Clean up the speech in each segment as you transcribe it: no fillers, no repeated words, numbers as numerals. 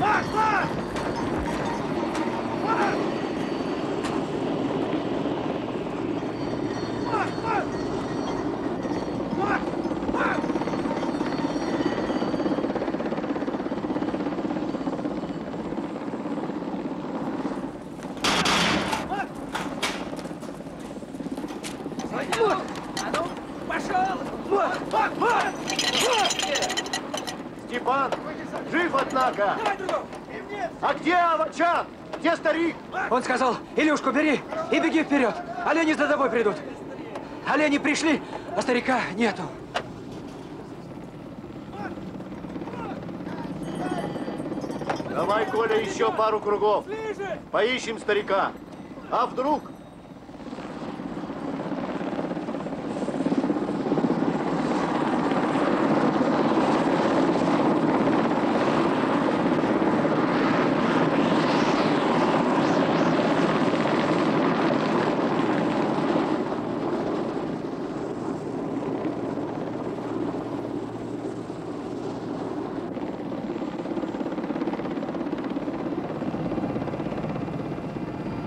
Марш! Марш! Марш! Марш! Марш! Марш! Марш! Степан, жив, однако! А где Авачан? Где старик? Он сказал, Илюшку бери и беги вперед. Олени за тобой придут. Олени пришли, а старика нету. Давай, Коля, еще пару кругов. Поищем старика. А вдруг?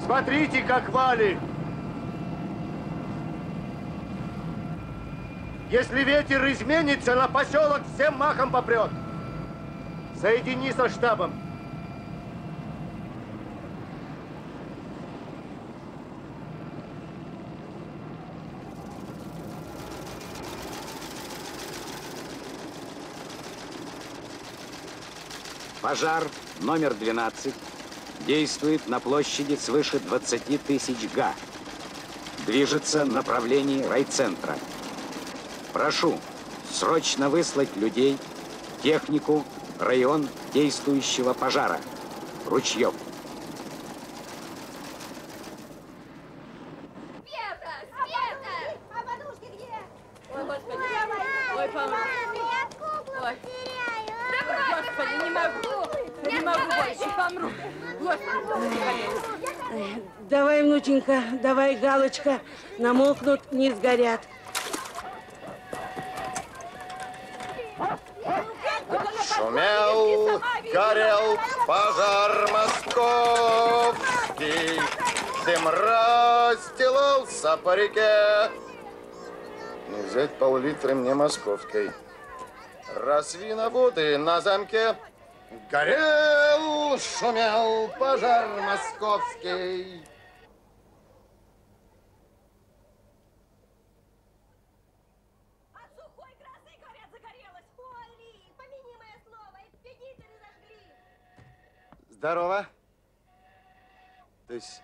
Смотрите, как валит! Если ветер изменится, на поселок всем махом попрет. Соедини со штабом. Пожар номер 12 действует на площади свыше 20 тысяч га. Движется в направлении райцентра. Прошу срочно выслать людей, технику, район действующего пожара. Ручьев. Света! Света! А подушки где? Ой, Господи. Ой, помогу. Я куклу потеряю. Да, Господи, не могу. Не могу больше, помру. Господи, давай, внученька, давай, Галочка. Намокнут, не сгорят. Шумел, горел пожар московский, всем расстилался по реке. Не взять пол-литра мне московской. Раз виноводы на замке, горел, шумел пожар московский. От сухой грозы, говорят, загорелась. Оли, помяни мое слово, экспедиторы зажгли. Здорово. То есть,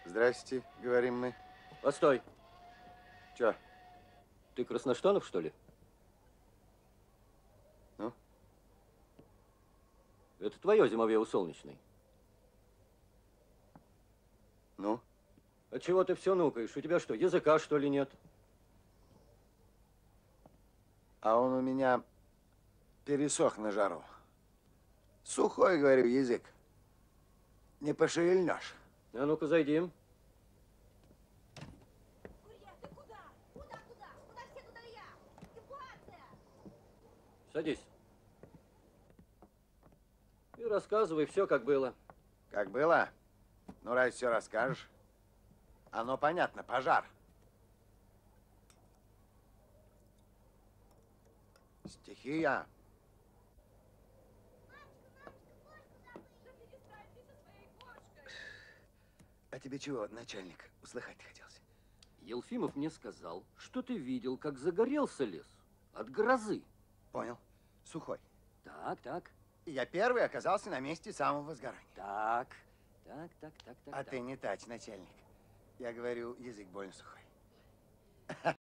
здрасте, говорим мы. Постой. Чё? Ты Красноштанов, что ли? Ну? Это твое зимовье у Солнечной. Ну? А чего ты все нукаешь? У тебя что, языка, что ли, нет? А он у меня пересох на жару. Сухой, говорю, язык. Не пошевельнешь. А ну-ка, зайди. Гурья, ты куда? Куда? Куда все, туда и я. Ситуация. Садись. И рассказывай все, как было. Как было? Ну, раз все расскажешь. Оно понятно, пожар. Стихия. А тебе чего, начальник, услыхать хотелось? Елфимов мне сказал, что ты видел, как загорелся лес от грозы. Понял. Сухой. Так. Я первый оказался на месте самого возгорания. Так. А ты не тач, начальник. Я говорю, язык больно сухой.